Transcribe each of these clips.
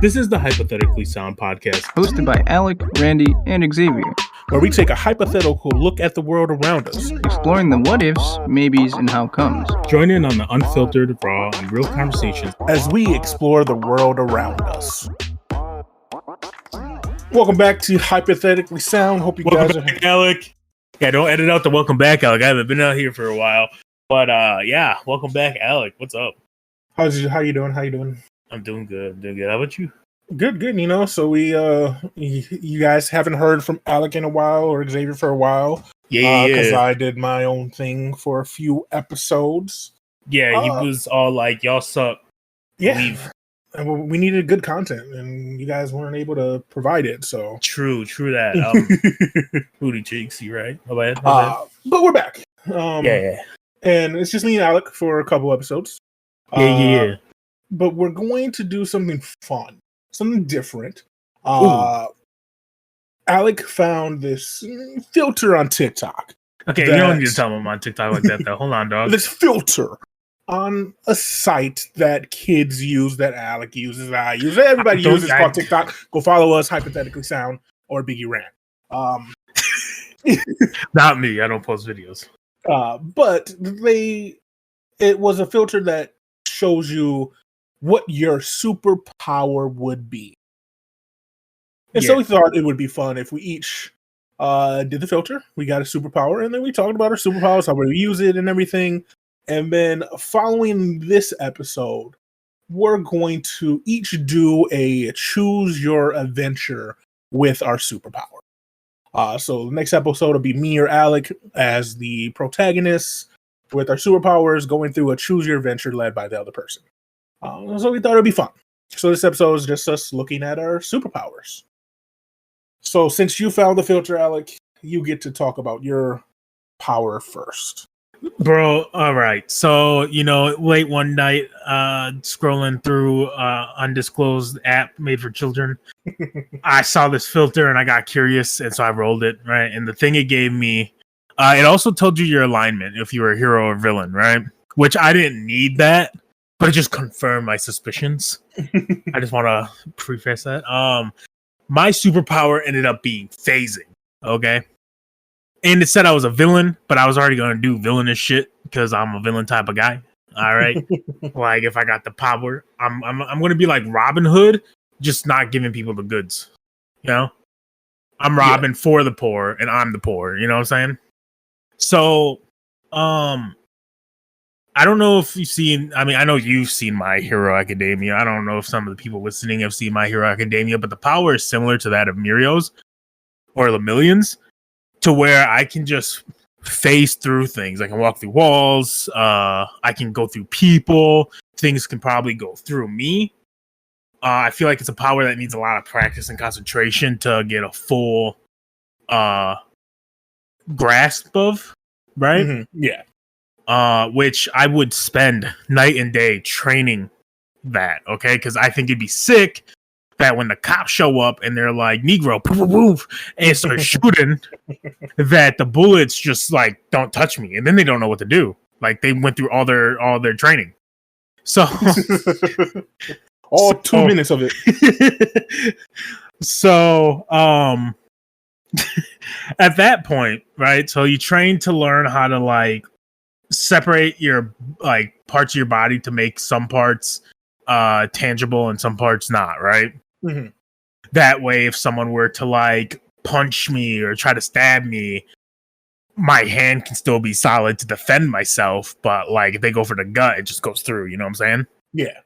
This is the Hypothetically Sound podcast, hosted by Alec, Randy, and Xavier, where we take a hypothetical look at the world around us, exploring the what-ifs, maybes, and how comes. Join in on the unfiltered, raw, and real conversations as we explore the world around us. Welcome back to Hypothetically Sound. Hope you guys are... back, Alec. Yeah, don't edit out the welcome back, Alec. I haven't been out here for a while. But yeah, welcome back, Alec. What's up? How you doing? I'm doing good. How about you? Good. You know, so we you guys haven't heard from Alec in a while or Xavier for a while. Yeah. Because I did my own thing for a few episodes. Yeah, he was all like, "Y'all suck." Yeah. Leave. And we needed good content, and you guys weren't able to provide it. So true that. Booty cheeks, you right? My bad. But we're back. Yeah. And it's just me and Alec for a couple episodes. Yeah. But we're going to do something fun, something different. Alec found this filter on TikTok. Okay, you don't need to tell him I'm on TikTok like that, though. Hold on, dog. This filter on a site that kids use, that Alec uses, I use, everybody uses, called TikTok. Go follow us, Hypothetically Sound or Biggie Rant. Not me. I don't post videos. But it was a filter that shows you what your superpower would be. And so we thought it would be fun if we each did the filter. We got a superpower, and then we talked about our superpowers, how we use it and everything. And then following this episode, we're going to each do a choose your adventure with our superpower. So the next episode will be me or Alec as the protagonists with our superpowers going through a choose your adventure led by the other person. So we thought it'd be fun. So this episode is just us looking at our superpowers. So since you found the filter, Alec, you get to talk about your power first. Bro, all right. So, late one night, scrolling through undisclosed app made for children, I saw this filter and I got curious, and so I rolled it, right? And the thing it gave me, it also told you your alignment, if you were a hero or villain, right? Which I didn't need that, but it just confirmed my suspicions. I just want to preface that. My superpower ended up being phasing, okay? And it said I was a villain, but I was already going to do villainous shit because I'm a villain type of guy. All right. Like if I got the power, I'm going to be like Robin Hood, just not giving people the goods. I'm robbing for the poor and I'm the poor. You know what I'm saying? So, I don't know if you've seen, I know you've seen My Hero Academia. I don't know if some of the people listening have seen My Hero Academia, but the power is similar to that of Mirio's or the Millions, to where I can just phase through things. I can walk through walls. I can go through people. Things can probably go through me. I feel like it's a power that needs a lot of practice and concentration to get a full grasp of, right? Mm-hmm. Yeah. Which I would spend night and day training that, okay? Because I think it'd be sick that when the cops show up and they're like, Negro, poof, poof, poof, and start shooting, that the bullets just like don't touch me, and then they don't know what to do. Like they went through all their training. So all 2 minutes of it. So at that point, right? So you train to learn how to like separate your like parts of your body to make some parts tangible and some parts not, right? Mm-hmm. That way, if someone were to like punch me or try to stab me, my hand can still be solid to defend myself, but like if they go for the gut, it just goes through, you know what I'm saying? Yeah.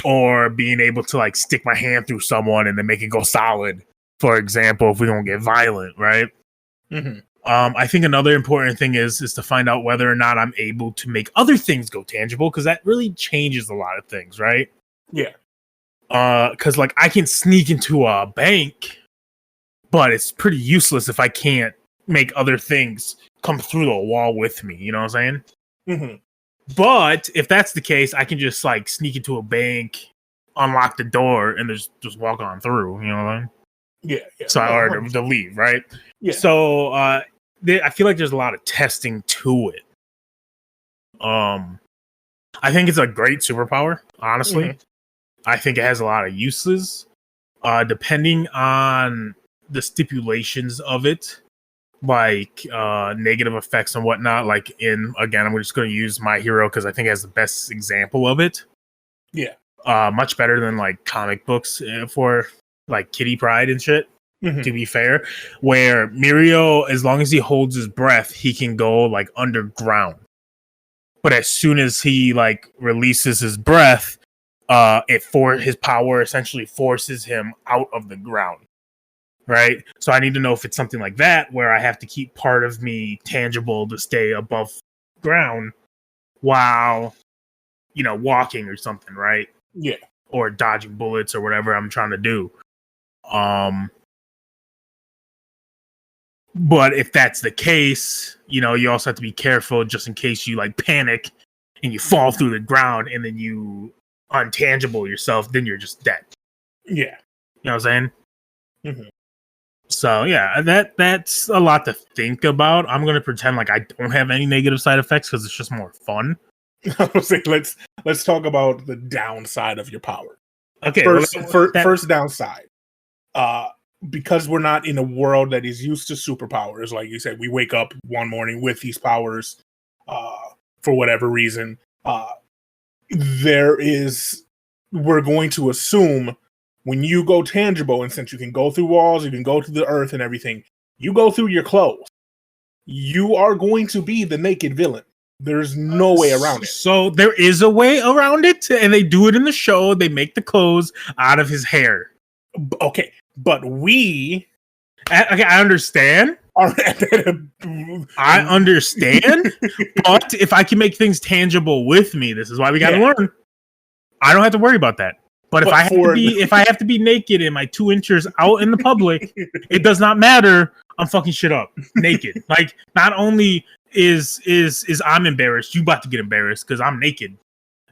Or being able to like stick my hand through someone and then make it go solid, for example, if we don't get violent, right? Mm-hmm. I think another important thing is to find out whether or not I'm able to make other things go tangible, because that really changes a lot of things, right? Yeah. Because like I can sneak into a bank, but it's pretty useless if I can't make other things come through the wall with me. You know what I'm saying? Mm-hmm. But if that's the case, I can just like sneak into a bank, unlock the door, and just walk on through. You know what I mean? Yeah. So or to leave, right? Yeah. So I feel like there's a lot of testing to it. I think it's a great superpower, honestly. I think it has a lot of uses, depending on the stipulations of it, like negative effects and whatnot. Like again, I'm just going to use My Hero because I think it has the best example of it. Yeah. Much better than like comic books for like Kitty Pryde and shit. Mm-hmm. To be fair, where Mirio, as long as he holds his breath, he can go like underground. But as soon as he like releases his breath, his power essentially forces him out of the ground. Right? So I need to know if it's something like that where I have to keep part of me tangible to stay above ground while, walking or something, right? Yeah. Or dodging bullets or whatever I'm trying to do. But if that's the case, you also have to be careful just in case you like panic and you fall through the ground and then you untangible yourself, then you're just dead. Yeah. You know what I'm saying? Mm-hmm. So yeah, that's a lot to think about. I'm gonna pretend like I don't have any negative side effects because it's just more fun. I was saying, let's talk about the downside of your power. Okay, first downside. Because we're not in a world that is used to superpowers, like you said, we wake up one morning with these powers for whatever reason. We're going to assume when you go tangible, and since you can go through walls, you can go to the earth and everything, you go through your clothes. You are going to be the naked villain. There's no way around it. So there is a way around it, and they do it in the show. They make the clothes out of his hair. Okay, but I understand. I understand, but if I can make things tangible with me, this is why we got to learn. I don't have to worry about that. But if I have to be naked and my 2 inches out in the public, it does not matter. I'm fucking shit up naked. Like, not only is I'm embarrassed, you about to get embarrassed because I'm naked.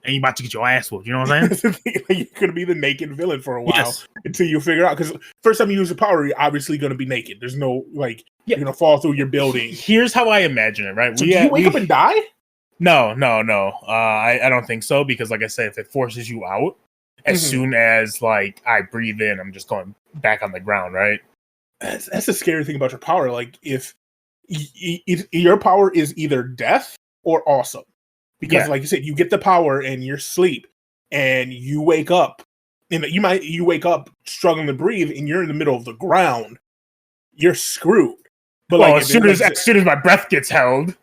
And you about to get your ass whooped. You know what I'm saying? You're going to be the naked villain for a while until you figure out. Because first time you use the power, you're obviously going to be naked. There's no, you're going to fall through your building. Here's how I imagine it, right? So do you wake up and die? No. I don't think so. Because like I said, if it forces you out, as soon as like I breathe in, I'm just going back on the ground, right? That's the scary thing about your power. Like, if your power is either death or awesome. Because, like you said, you get the power and you're asleep, and you wake up, and you wake up struggling to breathe, and you're in the middle of the ground. You're screwed. But as soon as my breath gets held,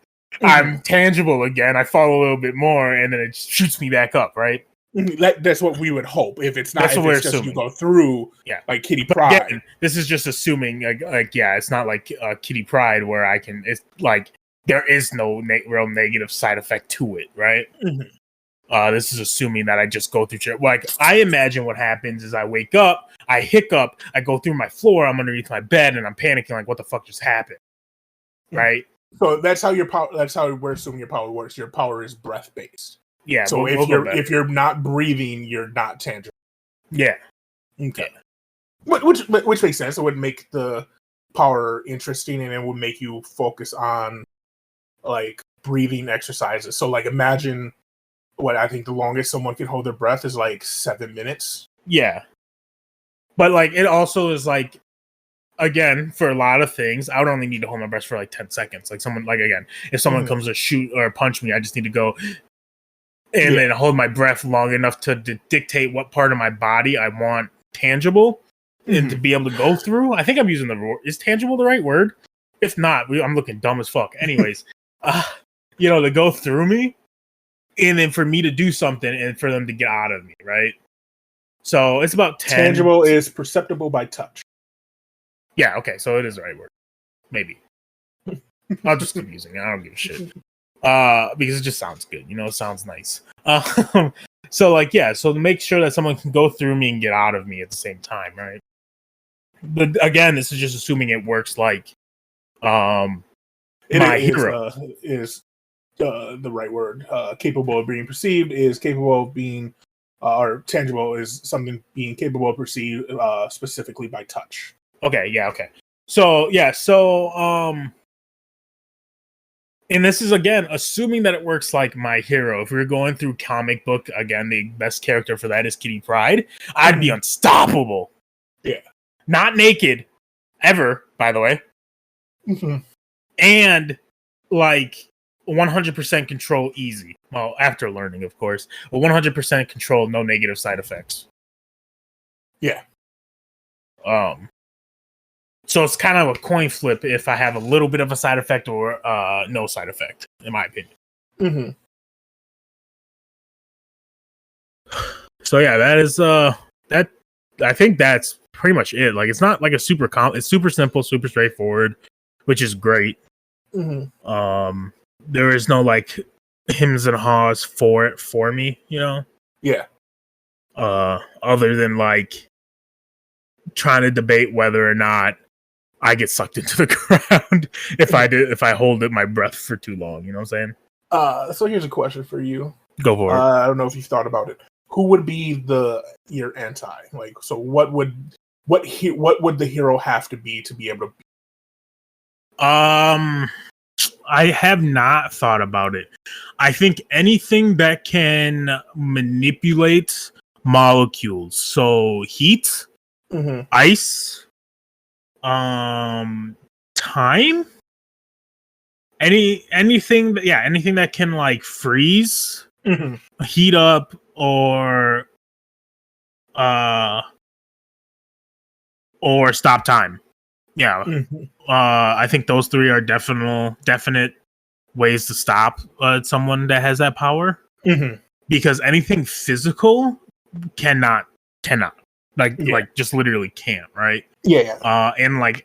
I'm tangible again. I fall a little bit more, and then it shoots me back up. Right? That's what we would hope. If it's not, that's what we're just assuming. You go through, like Kitty Pryde. Again, this is just assuming, it's not like Kitty Pryde where I can. It's like. There is no real negative side effect to it, right? This is assuming that I just go through shit. Like, I imagine what happens is I wake up, I hiccup, I go through my floor, I'm underneath my bed, and I'm panicking like, what the fuck just happened? Right? So that's how your power. That's how we're assuming your power works. Your power is breath based. Yeah. So if you're not breathing, you're not tangible. Yeah. Okay. Which makes sense. It would make the power interesting, and it would make you focus on like breathing exercises. So like imagine what I think the longest someone can hold their breath is like 7 minutes. Yeah. But like it also is like, again, for a lot of things, I would only need to hold my breath for like 10 seconds. Like if someone comes to shoot or punch me, I just need to go and then hold my breath long enough to dictate what part of my body I want tangible and to be able to go through. I think I'm using is tangible the right word? If not, I'm looking dumb as fuck. Anyways. To go through me, and then for me to do something, and for them to get out of me, right? So it's about 10. Tangible is perceptible by touch. Yeah, okay, so it is the right word. Maybe. I'll just keep using it. I don't give a shit. Because it just sounds good. It sounds nice. So to make sure that someone can go through me and get out of me at the same time, right? But again, this is just assuming it works like My Hero is the right word. Capable of being perceived is capable of being, or tangible is something being capable of perceived specifically by touch. Okay, yeah, okay. So And this is, again, assuming that it works like My Hero. If we were going through comic book, again, the best character for that is Kitty Pryde. I'd be unstoppable. Yeah. Not naked, ever, by the way. Mm-hmm. And, like, 100% control easy. Well, after learning, of course. But 100% control, no negative side effects. Yeah. So it's kind of a coin flip if I have a little bit of a side effect or no side effect, in my opinion. Mm-hmm. So yeah, that is that. I think that's pretty much it. Like, it's not like a super it's super simple, super straightforward, which is great. Mm-hmm. There is no like hymns and haws for me, you know. Yeah. Other than like trying to debate whether or not I get sucked into the ground if I hold my breath for too long. You know what I'm saying? So here's a question for you. Go for it. I don't know if you've thought about it. Who would be your anti? Like, so what would the hero have to be able to? I have not thought about it. I think anything that can manipulate molecules, so heat, ice, time, anything that can like freeze, heat up, or stop time. Yeah. I think those three are definite ways to stop someone that has that power. Because anything physical cannot like just literally can't, right? Yeah. And like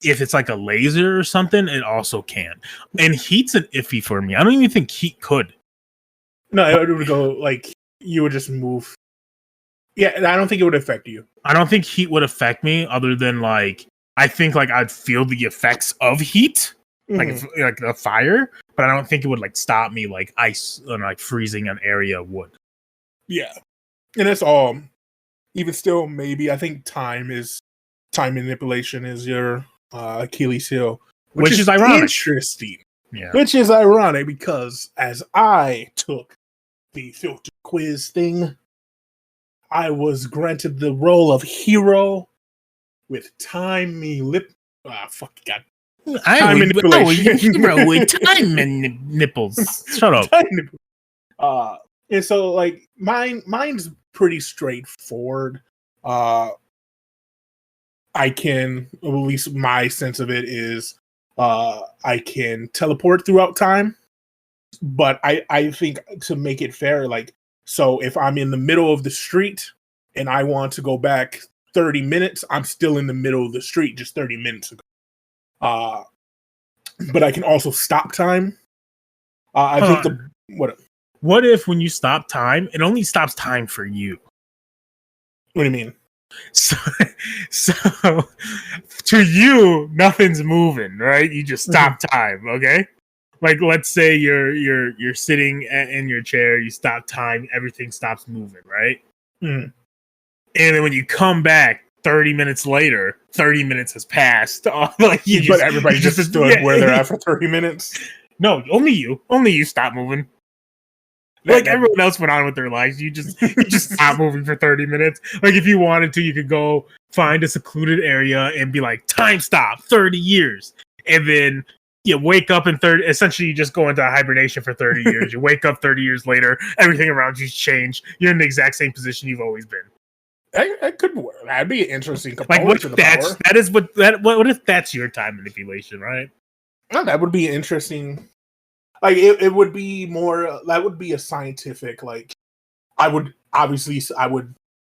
if it's like a laser or something, it also can't. And heat's an iffy for me. I don't even think heat could. No, it would go like you would just move. Yeah, I don't think it would affect you. I don't think heat would affect me, other than like I think like I'd feel the effects of heat, like the fire, but I don't think it would like stop me like ice and like freezing an area would. Yeah, and it's all. Even still, maybe I think time manipulation is your Achilles heel, which is ironic. Interesting. Yeah, which is ironic because as I took the filter quiz thing, I was granted the role of hero with time manipulation. with time nipples. Shut up. And so like mine's pretty straightforward. I can, at least my sense of it is, I can teleport throughout time. But I think to make it fair, like, so if I'm in the middle of the street and I want to go back 30 minutes, I'm still in the middle of the street just 30 minutes ago. But I can also stop time. I think what if when you stop time, it only stops time for you? What do you mean? So to you, nothing's moving, right? You just stop time, okay? Like, let's say you're sitting in your chair, you stop time, everything stops moving, right? And then when you come back 30 minutes later, 30 minutes has passed. Like but everybody just stood where they're at for 30 minutes. No, only you stop moving. Like everyone else went on with their lives. You just stop moving for 30 minutes. Like if you wanted to, you could go find a secluded area and be like, time stop, 30 years. And then you wake up in essentially you just go into hibernation for 30 years. You wake up 30 years later, everything around you's changed. You're in the exact same position you've always been. That could work. That'd be an interesting Like component. what if that's your time manipulation, right? No, that would be interesting. Like it would be more. That would be a scientific. Like I would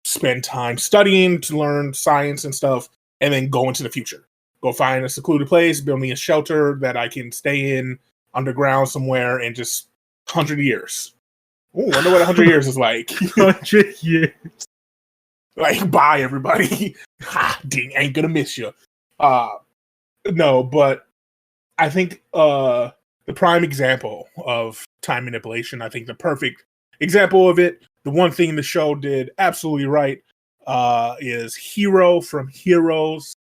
spend time studying to learn science and stuff, and then go into the future. Go find a secluded place, build me a shelter that I can stay in underground somewhere, and just 100 years. Ooh, I wonder what 100 years is like. 100 years. Like, bye everybody. Ha, ding, ain't gonna miss you. No, but I think the prime example of time manipulation, I think the perfect example of it, the one thing the show did absolutely right, is Hero from Heroes.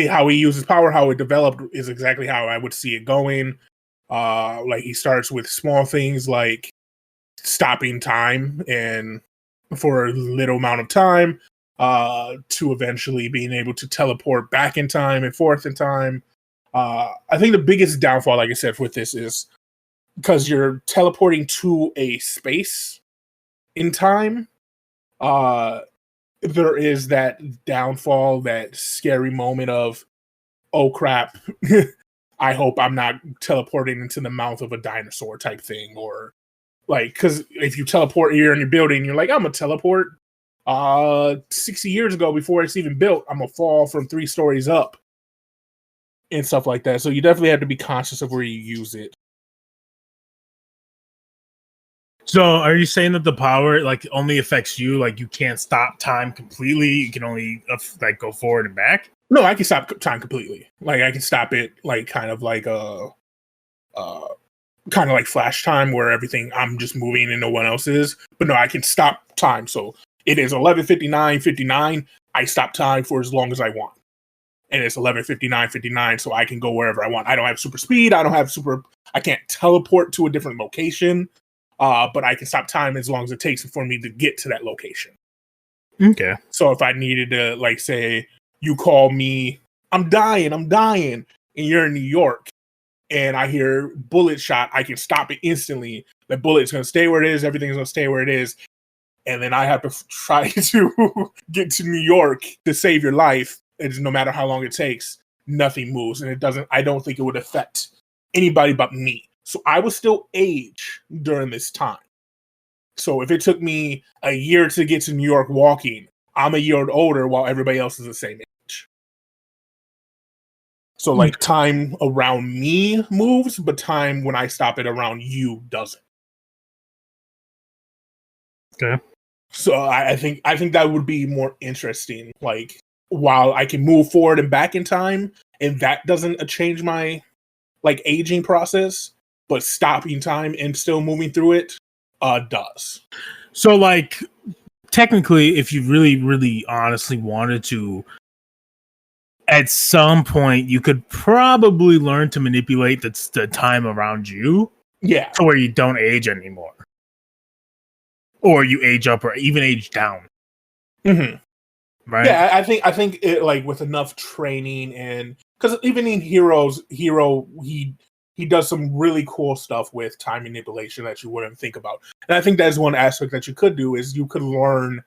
how he uses power, how it developed is exactly how I would see it going. Like he starts with small things like stopping time and for a little amount of time, to eventually being able to teleport back in time and forth in time. I think the biggest downfall, like I said, with this is because you're teleporting to a space in time. There is that downfall, that scary moment of, oh crap, I hope I'm not teleporting into the mouth of a dinosaur type thing, or like, because if you teleport here in your building, you're like, I'm gonna teleport 60 years ago before it's even built. I'm gonna fall from 3 stories up and stuff like that. So you definitely have to be conscious of where you use it. So are you saying that the power like only affects you? Like you can't stop time completely. You can only like go forward and back. No, I can stop time completely. Like I can stop it, like kind of like flash time where everything I'm just moving and no one else is. But no, I can stop time. So it is 11:59:59. I stop time for as long as I want, and it's 11:59:59. So I can go wherever I want. I don't have super speed. I can't teleport to a different location. But I can stop time as long as it takes for me to get to that location. Okay. So if I needed to, like, say you call me, I'm dying, and you're in New York, and I hear bullet shot, I can stop it instantly. The bullet's going to stay where it is. Everything's going to stay where it is. And then I have to try to get to New York to save your life. And no matter how long it takes, nothing moves. And I don't think it would affect anybody but me. So I was still age during this time. So if it took me a year to get to New York walking, I'm a year older while everybody else is the same age. So like time around me moves, but time when I stop it around you doesn't. Okay. So I think that would be more interesting. Like while I can move forward and back in time, and that doesn't change my like aging process. But stopping time and still moving through it does. So, like, technically, if you really, really honestly wanted to, at some point, you could probably learn to manipulate the time around you. Yeah. To where you don't age anymore. Or you age up or even age down. Mm-hmm. Right? Yeah, I think it, like, with enough training, and because even in Hero, he does some really cool stuff with time manipulation that you wouldn't think about. And I think that's one aspect that you could do is you could learn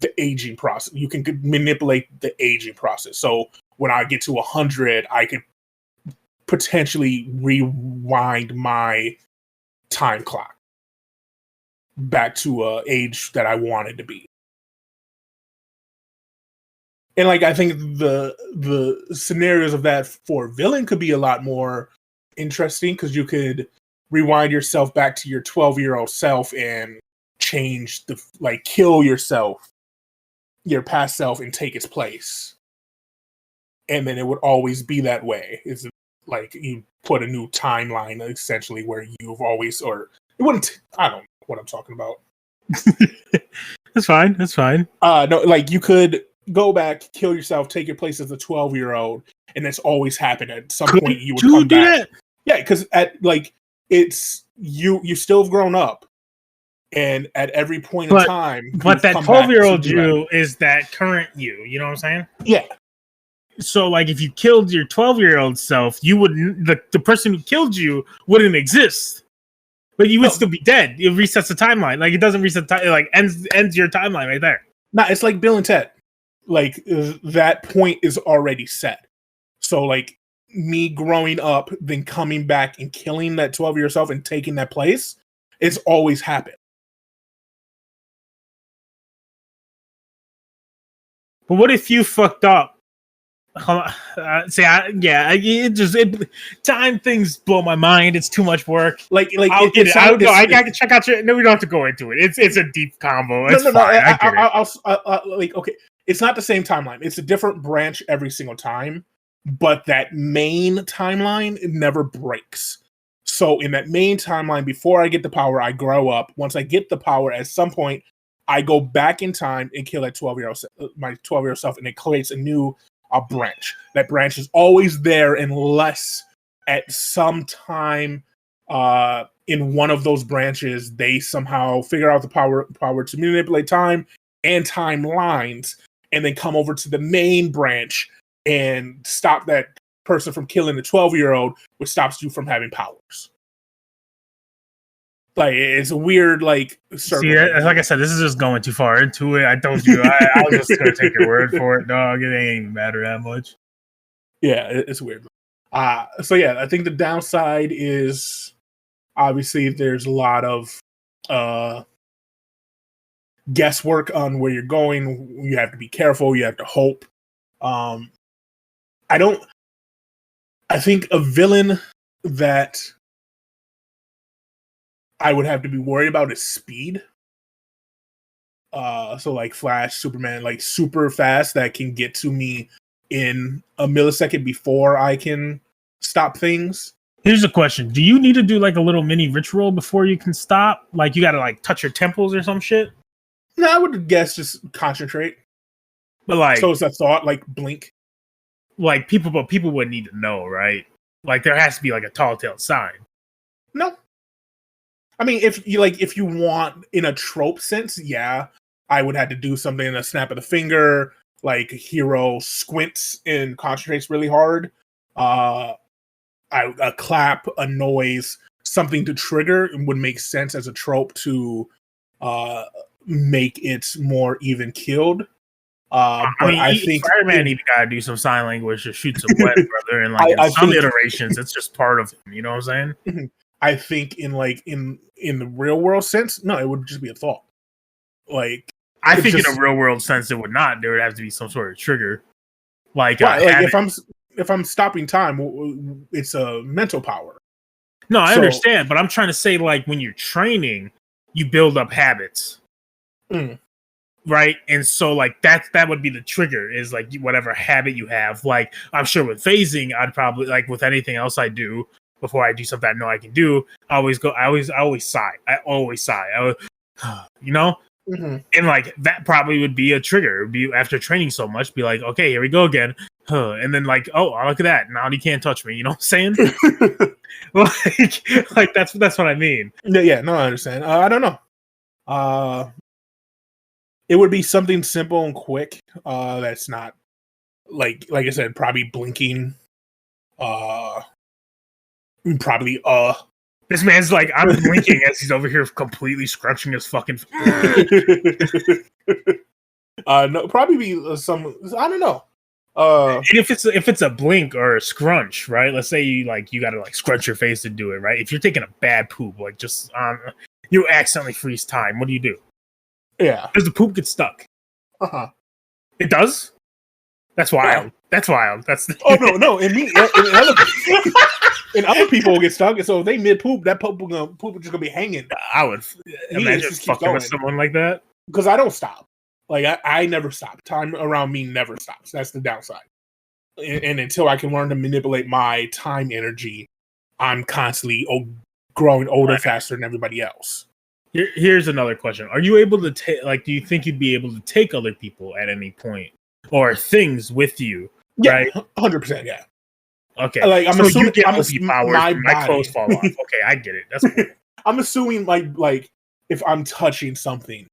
the aging process. You can manipulate the aging process. So when I get to 100, I could potentially rewind my time clock back to a age that I wanted to be. And like I think the scenarios of that for a villain could be a lot more interesting because you could rewind yourself back to your 12-year-old self and change kill yourself, your past self, and take its place. And then it would always be that way. It's like you put a new timeline essentially where you've always, or it wouldn't, I don't know what I'm talking about. That's fine. No, like you could go back, kill yourself, take your place as a 12-year-old, and that's always happened. At some point you would come back. That? Yeah, because at like it's you still have grown up, and at every point in time, but that 12-year-old you is that current you. You know what I'm saying? Yeah. So, like, if you killed your 12-year-old self, you wouldn't. The person who killed you wouldn't exist, but you would still be dead. It resets the timeline. Like it doesn't reset. Like ends your timeline right there. Nah, it's like Bill and Ted. Like that point is already set. So like me growing up, then coming back and killing that 12-year-old self and taking that place, it's always happened. But what if you fucked up? Time things blow my mind. It's too much work. Like I can check out your. No, we don't have to go into it. It's a deep combo. It's fine. Okay. It's not the same timeline. It's a different branch every single time, but that main timeline, it never breaks. So in that main timeline, before I get the power, I grow up. Once I get the power, at some point, I go back in time and kill that 12-year-old, my 12-year-old self, and it creates a new a branch. That branch is always there unless at some time in one of those branches they somehow figure out the power to manipulate time and timelines, and then come over to the main branch and stop that person from killing the 12-year-old, which stops you from having powers. Like, it's a weird, like, circle. See, like I said, this is just going too far into it. I told you, I was just going to take your word for it, dog. It ain't even matter that much. Yeah, it's weird. So, yeah, I think the downside is, obviously, there's a lot of guesswork on where you're going. You have to be careful. You have to hope. I think a villain that I would have to be worried about is speed. So like Flash, Superman, like super fast that can get to me in a millisecond before I can stop things. Here's a question. Do you need to do like a little mini ritual before you can stop? Like you got to like touch your temples or some shit? No, I would guess just concentrate. But like, so it's a thought, like blink. Like people would need to know, right? Like there has to be like a tall tale sign. No. I mean, if you want in a trope sense, yeah, I would have to do something in a snap of the finger, like hero squints and concentrates really hard. A clap, a noise, something to trigger would make sense as a trope to make it more even keeled. I think Spider-Man even gotta do some sign language to shoot some web, brother. And like in some iterations, it's just part of him. You know what I'm saying? I think in the real world sense, no, it would just be a thought. Like I think in a real world sense, it would not. There would have to be some sort of trigger. Like if I'm stopping time, it's a mental power. No, I understand, but I'm trying to say like when you're training, you build up habits. Right, and so like that would be the trigger is like whatever habit you have. Like I'm sure with phasing, I'd probably like with anything else I do before I do something I know I can do. I always sigh. You know, and like that probably would be a trigger. It'd be after training so much, be like, okay, here we go again, and then like, oh, look at that, now he can't touch me. You know what I'm saying? like that's what I mean. Yeah, no, I understand. I don't know. It would be something simple and quick. That's not like I said, probably blinking. Probably. This man's like, I'm blinking as he's over here completely scrunching his fucking. No, probably be some. I don't know. And if it's a blink or a scrunch, right? Let's say you gotta like scrunch your face to do it, right? If you're taking a bad poop, like just you accidentally freeze time. What do you do? Yeah, because the poop gets stuck. It does. That's wild. Yeah. That's wild. That's no. And other people will get stuck. So if they mid poop, that poop is just gonna be hanging. I would imagine fucking with someone like that because I don't stop. Like I never stop. Time around me never stops. That's the downside. And until I can learn to manipulate my time energy, I'm constantly growing older faster than everybody else. Here's another question: are you able to take? Like, do you think you'd be able to take other people at any point or things with you? Yeah, right, 100%. Yeah. Okay. Like I'm assuming powers, my clothes fall off. Okay, I get it. That's cool. I'm assuming like if I'm touching something,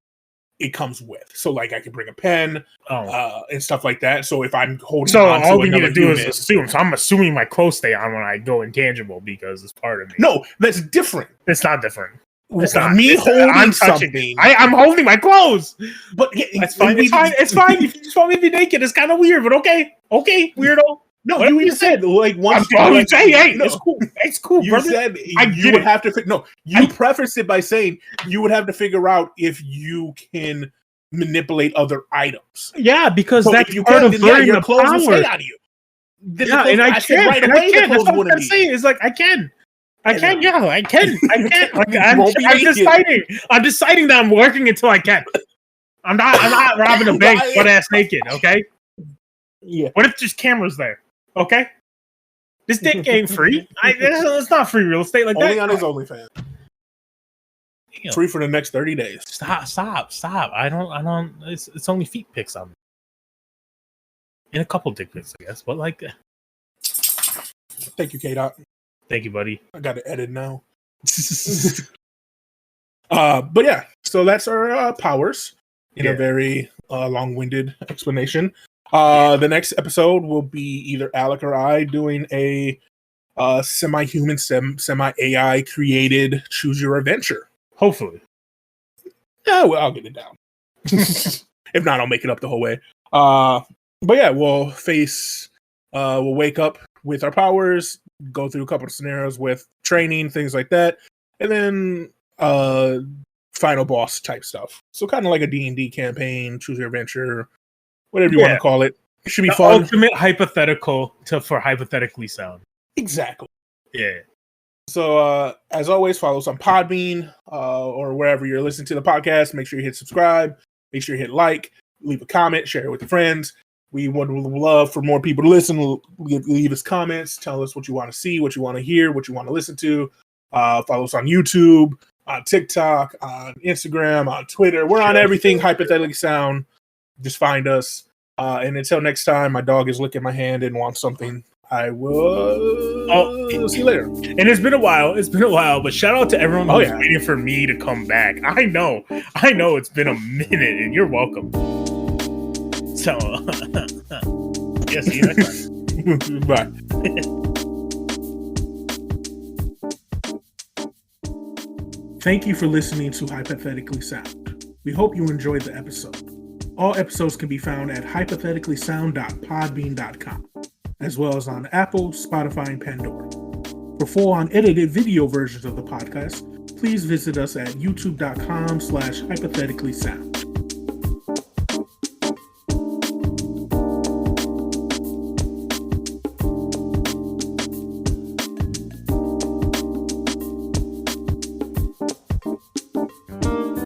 it comes with. So like I can bring a pen, and stuff like that. So if I'm holding, all we need to do is assume. So I'm assuming my clothes stay on when I go intangible because it's part of me. No, that's different. It's not different. It's not me holding something. I'm holding my clothes, but that's fine. It's fine. If you just want me to be naked, it's kind of weird, but okay, weirdo. No, you even said like once. It's cool. It's cool. You brother. said you would have to. No, you prefaced it by saying you would have to figure out if you can manipulate other items. Yeah, because that's part of learning the clothes will stay power. out of you. Yeah, and I can. Right away, that's what I'm saying. Is like I can. I can. Like I'm deciding that I'm working until I can. I'm not robbing a bank butt ass naked. Okay. Yeah. What if there's cameras there? Okay. This dick ain't free. It's not free real estate like only that. Only on his OnlyFans. Damn. Free for the next 30 days. Stop. I don't. It's only feet pics on me. And a couple dick pics, I guess. But like, Thank you, K-Dot. thank you, buddy. I got to edit now. But yeah, so that's our powers in a very long-winded explanation. The next episode will be either Alec or I doing a semi-human, semi-AI created Choose Your Adventure. Hopefully. Yeah, well, I'll get it down. If not, I'll make it up the whole way. But yeah, we'll wake up with our powers, go through a couple of scenarios with training, things like that, and then final boss type stuff. So kind of like a D&D campaign, Choose Your Adventure, whatever you want to call it. It should be fun. Ultimate hypothetical for hypothetically sound. Exactly. Yeah. So as always, follow us on Podbean or wherever you're listening to the podcast. Make sure you hit subscribe. Make sure you hit like, leave a comment, share it with your friends. We would love for more people to listen. Leave us comments. Tell us what you want to see, what you want to hear, what you want to listen to. Follow us on YouTube, on TikTok, on Instagram, on Twitter. We're on everything Hypothetically Sound. Just find us. And until next time, my dog is licking my hand and wants something. I will see you later. And it's been a while, but shout out to everyone who's waiting for me to come back. I know it's been a minute, and you're welcome. So, yeah, see you next time. Bye. Thank you for listening to Hypothetically Sound. We hope you enjoyed the episode. All episodes can be found at hypotheticallysound.podbean.com, as well as on Apple, Spotify, and Pandora. For full unedited video versions of the podcast, please visit us at youtube.com/hypotheticallysound.